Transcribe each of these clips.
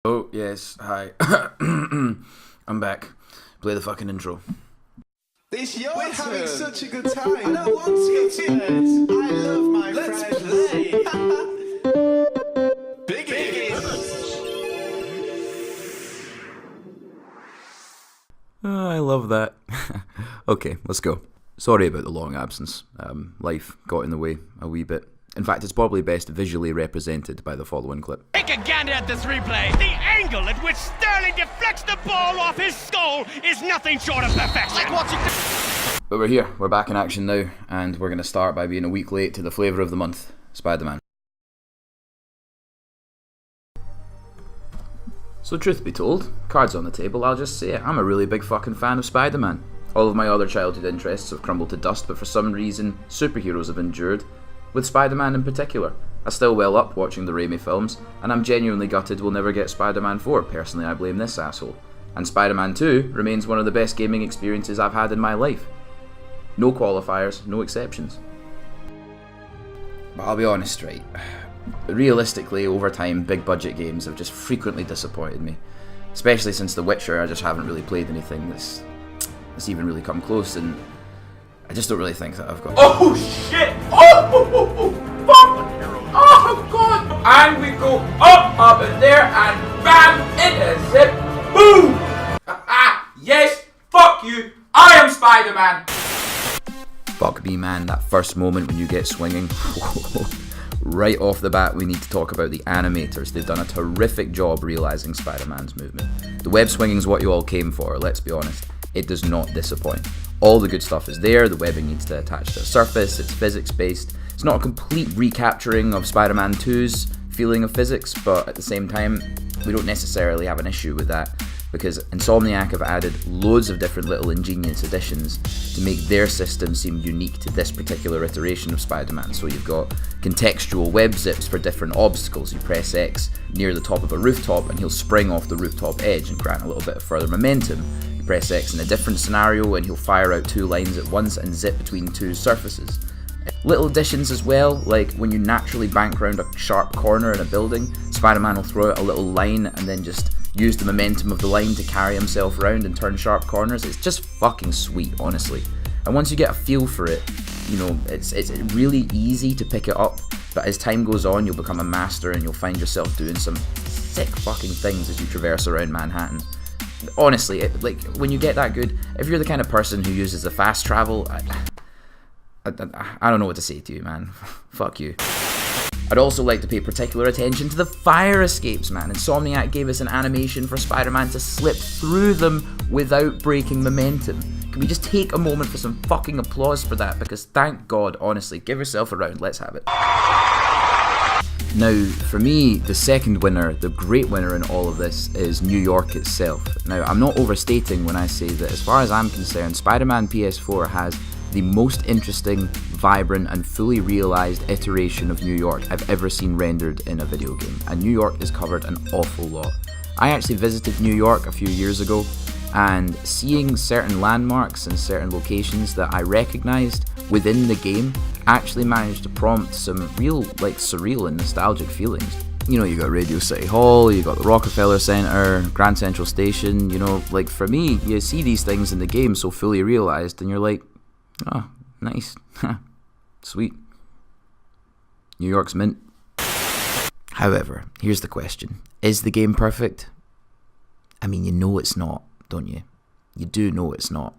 Oh, yes, hi. I'm back. Play the fucking intro. It's your We're turn. having such a good time. I don't want to get I love my Let's friends. play. Biggins. I love that. Okay, let's go. Sorry about the long absence. Life got in the way a wee bit. In fact, it's probably best visually represented by the following clip. Take a gander at this replay. The angle at which Sterling deflects the ball off his skull is nothing short of perfection. Like watching. But we're here, we're back in action now, and we're going to start by being a week late to the flavour of the month, Spider-Man. So truth be told, cards on the table, I'll just say it, I'm a really big fucking fan of Spider-Man. All of my other childhood interests have crumbled to dust, but for some reason, superheroes have endured, with Spider-Man in particular. I still well up watching the Raimi films, and I'm genuinely gutted we'll never get Spider-Man 4, personally I blame this asshole. And Spider-Man 2 remains one of the best gaming experiences I've had in my life. No qualifiers, no exceptions. But I'll be honest, right? Realistically, over time, big budget games have just frequently disappointed me. Especially since The Witcher, I just haven't really played anything that's even really come close, and I just don't really think that I've got... Oh shit! Oh, fuck! Oh god! And we go up in there, and bam! It is it. Boom! Yes! Fuck you! I am Spider-Man! Fuck me, man, that first moment when you get swinging. Right off the bat, we need to talk about the animators. They've done a terrific job realising Spider-Man's movement. The web swinging's what you all came for, let's be honest. It does not disappoint. All the good stuff is there, the webbing needs to attach to a surface, it's physics-based. It's not a complete recapturing of Spider-Man 2's feeling of physics, but at the same time, we don't necessarily have an issue with that, because Insomniac have added loads of different little ingenious additions to make their system seem unique to this particular iteration of Spider-Man. So you've got contextual web zips for different obstacles. You press X near the top of a rooftop and he'll spring off the rooftop edge and grant a little bit of further momentum. You press X in a different scenario and he'll fire out two lines at once and zip between two surfaces. Little additions as well, like when you naturally bank round a sharp corner in a building, Spider-Man will throw out a little line and then just use the momentum of the line to carry himself around and turn sharp corners. It's just fucking sweet, honestly. And once you get a feel for it, you know, it's really easy to pick it up, but as time goes on, you'll become a master and you'll find yourself doing some sick fucking things as you traverse around Manhattan. Honestly, like, when you get that good, if you're the kind of person who uses the fast travel, I don't know what to say to you, man. Fuck you. I'd also like to pay particular attention to the fire escapes, man. Insomniac gave us an animation for Spider-Man to slip through them without breaking momentum. Can we just take a moment for some fucking applause for that? Because thank God, honestly, give yourself a round, let's have it. Now, for me, the second winner, the great winner in all of this, is New York itself. Now, I'm not overstating when I say that as far as I'm concerned, Spider-Man PS4 has the most interesting, vibrant, and fully realised iteration of New York I've ever seen rendered in a video game, and New York is covered an awful lot. I actually visited New York a few years ago, and seeing certain landmarks and certain locations that I recognised within the game actually managed to prompt some real, like, surreal and nostalgic feelings. You know, you got Radio City Hall, you got the Rockefeller Center, Grand Central Station, you know, like, for me, you see these things in the game so fully realised, and you're like, oh, nice. Sweet. New York's mint. However, here's the question. Is the game perfect? I mean, you know it's not, don't you? You do know it's not.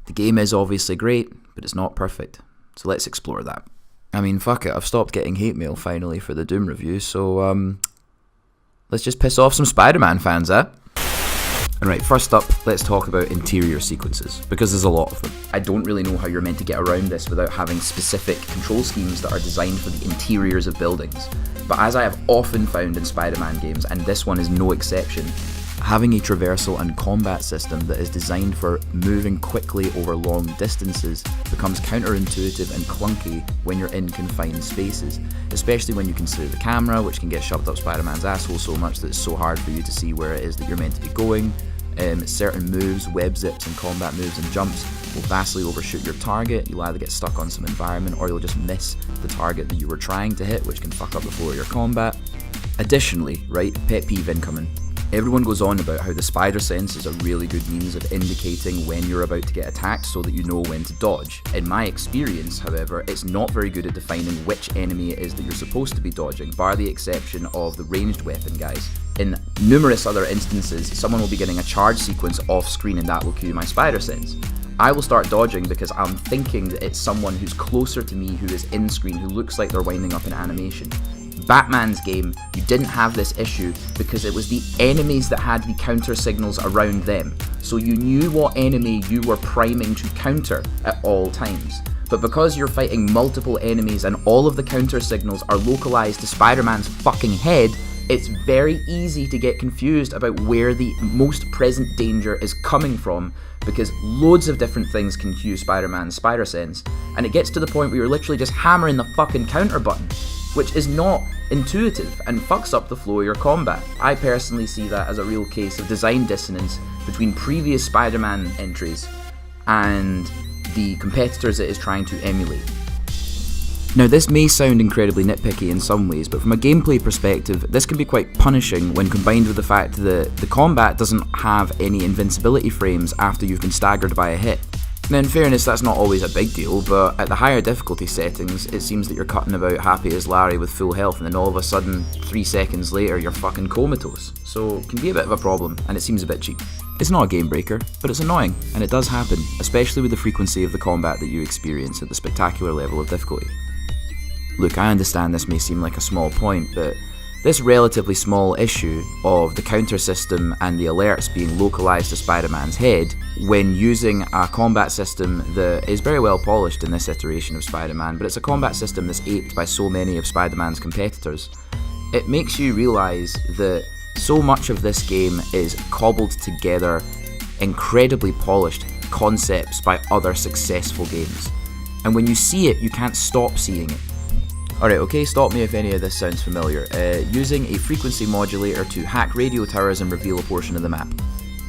The game is obviously great, but it's not perfect. So let's explore that. I mean, fuck it, I've stopped getting hate mail finally for the Doom review, so let's just piss off some Spider-Man fans, eh? Alright, first up, let's talk about interior sequences, because there's a lot of them. I don't really know how you're meant to get around this without having specific control schemes that are designed for the interiors of buildings. But as I have often found in Spider-Man games, and this one is no exception, having a traversal and combat system that is designed for moving quickly over long distances becomes counterintuitive and clunky when you're in confined spaces, especially when you consider the camera, which can get shoved up Spider-Man's asshole so much that it's so hard for you to see where it is that you're meant to be going. Certain moves, web zips and combat moves and jumps will vastly overshoot your target. You'll either get stuck on some environment or you'll just miss the target that you were trying to hit, which can fuck up the flow of your combat. Additionally, right, pet peeve incoming. Everyone goes on about how the spider sense is a really good means of indicating when you're about to get attacked so that you know when to dodge. In my experience, however, it's not very good at defining which enemy it is that you're supposed to be dodging, bar the exception of the ranged weapon guys. In numerous other instances, someone will be getting a charge sequence off screen and that will cue my spider sense. I will start dodging because I'm thinking that it's someone who's closer to me who is in screen, who looks like they're winding up an animation. Batman's game, you didn't have this issue because it was the enemies that had the counter signals around them. So you knew what enemy you were priming to counter at all times. But because you're fighting multiple enemies and all of the counter signals are localized to Spider-Man's fucking head, it's very easy to get confused about where the most present danger is coming from because loads of different things can cue Spider-Man's spider sense, and it gets to the point where you're literally just hammering the fucking counter button, which is not intuitive and fucks up the flow of your combat. I personally see that as a real case of design dissonance between previous Spider-Man entries and the competitors it is trying to emulate. Now this may sound incredibly nitpicky in some ways, but from a gameplay perspective, this can be quite punishing when combined with the fact that the combat doesn't have any invincibility frames after you've been staggered by a hit. Now in fairness, that's not always a big deal, but at the higher difficulty settings, it seems that you're cutting about happy as Larry with full health and then all of a sudden, 3 seconds later, you're fucking comatose. So it can be a bit of a problem, and it seems a bit cheap. It's not a game breaker, but it's annoying, and it does happen, especially with the frequency of the combat that you experience at the spectacular level of difficulty. Look, I understand this may seem like a small point, but this relatively small issue of the counter system and the alerts being localized to Spider-Man's head, when using a combat system that is very well polished in this iteration of Spider-Man, but it's a combat system that's aped by so many of Spider-Man's competitors, it makes you realise that so much of this game is cobbled together, incredibly polished concepts by other successful games. And when you see it, you can't stop seeing it. Alright, okay, stop me if any of this sounds familiar. Using a frequency modulator to hack radio towers and reveal a portion of the map.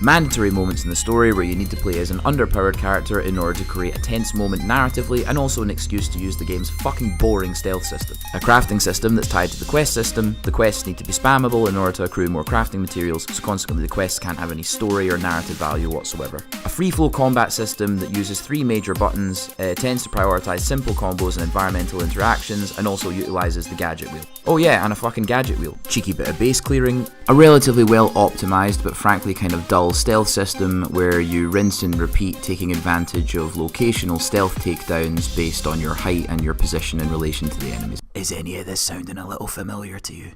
Mandatory moments in the story where you need to play as an underpowered character in order to create a tense moment narratively, and also an excuse to use the game's fucking boring stealth system. A crafting system that's tied to the quest system. The quests need to be spammable in order to accrue more crafting materials, so consequently the quests can't have any story or narrative value whatsoever. A free-flow combat system that uses 3 major buttons, tends to prioritise simple combos and environmental interactions, and also utilises the gadget wheel. Oh yeah, and a fucking gadget wheel. Cheeky bit of base clearing. A relatively well optimised but frankly kind of dull stealth system where you rinse and repeat, taking advantage of locational stealth takedowns based on your height and your position in relation to the enemies. Is any of this sounding a little familiar to you?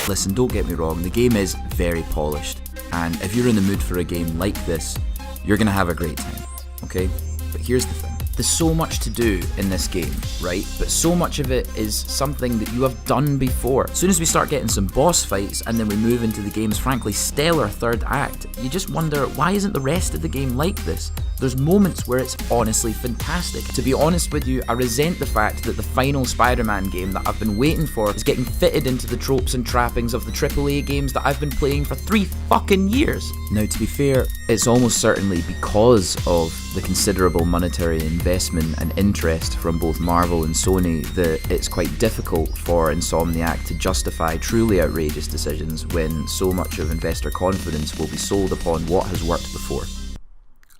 Listen, don't get me wrong, the game is very polished, and if you're in the mood for a game like this, you're gonna have a great time, okay? But here's the thing. There's so much to do in this game, right? But so much of it is something that you have done before. As soon as we start getting some boss fights and then we move into the game's frankly stellar third act, you just wonder, why isn't the rest of the game like this? There's moments where it's honestly fantastic. To be honest with you, I resent the fact that the final Spider-Man game that I've been waiting for is getting fitted into the tropes and trappings of the AAA games that I've been playing for 3 fucking years. Now, to be fair, it's almost certainly because of the considerable monetary investment and interest from both Marvel and Sony that it's quite difficult for Insomniac to justify truly outrageous decisions when so much of investor confidence will be sold upon what has worked before.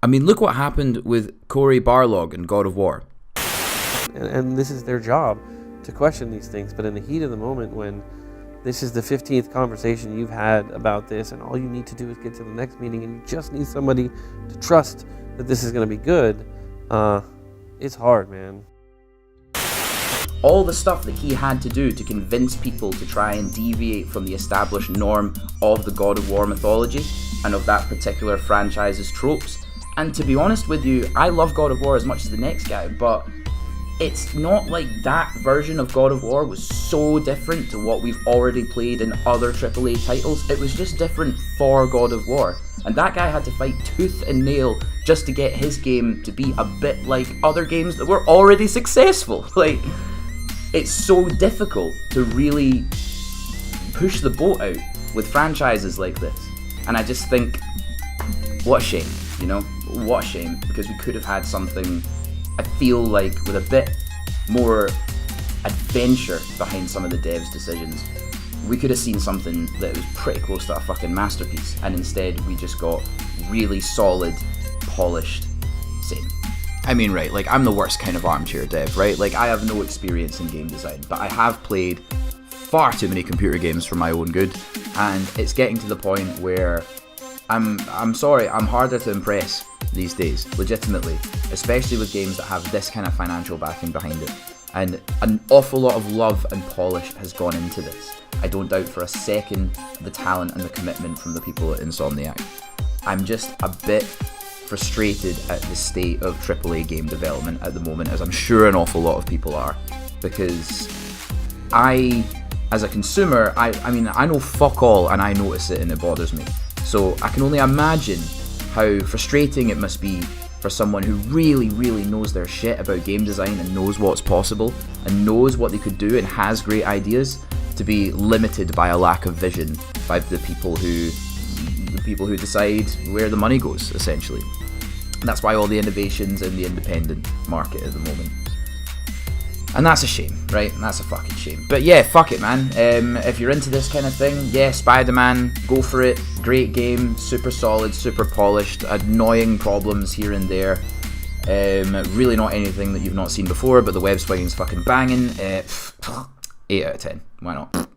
I mean, look what happened with Cory Barlog in God of War. And this is their job to question these things, but in the heat of the moment when this is the 15th conversation you've had about this and all you need to do is get to the next meeting and you just need somebody to trust that this is going to be good, it's hard, man. All the stuff that he had to do to convince people to try and deviate from the established norm of the God of War mythology and of that particular franchise's tropes. And to be honest with you, I love God of War as much as the next guy, but it's not like that version of God of War was so different to what we've already played in other AAA titles. It was just different for God of War. And that guy had to fight tooth and nail just to get his game to be a bit like other games that were already successful. Like, it's so difficult to really push the boat out with franchises like this. And I just think, what a shame, you know? What a shame, because we could have had something, I feel like, with a bit more adventure behind some of the devs' decisions. we could have seen something that was pretty close to a fucking masterpiece, and instead we just got really solid, polished same. I mean, right, like, I'm the worst kind of armchair dev, right? Like, I have no experience in game design, but I have played far too many computer games for my own good, and it's getting to the point where I'm sorry, I'm harder to impress these days, legitimately, especially with games that have this kind of financial backing behind it. And an awful lot of love and polish has gone into this. I don't doubt for a second the talent and the commitment from the people at Insomniac. I'm just a bit frustrated at the state of AAA game development at the moment, as I'm sure an awful lot of people are, because as a consumer, I mean, I know fuck all and I notice it and it bothers me. So I can only imagine how frustrating it must be for someone who really, really knows their shit about game design and knows what's possible and knows what they could do and has great ideas, to be limited by a lack of vision by the people who decide where the money goes, essentially. And that's why all the innovations in the independent market at the moment. And that's a shame, right? And that's a fucking shame. But yeah, fuck it, man. If you're into this kind of thing, yeah, Spider-Man, go for it. Great game, super solid, super polished, annoying problems here and there. Really not anything that you've not seen before, but the web swinging's fucking banging. 8 out of 10. Why not?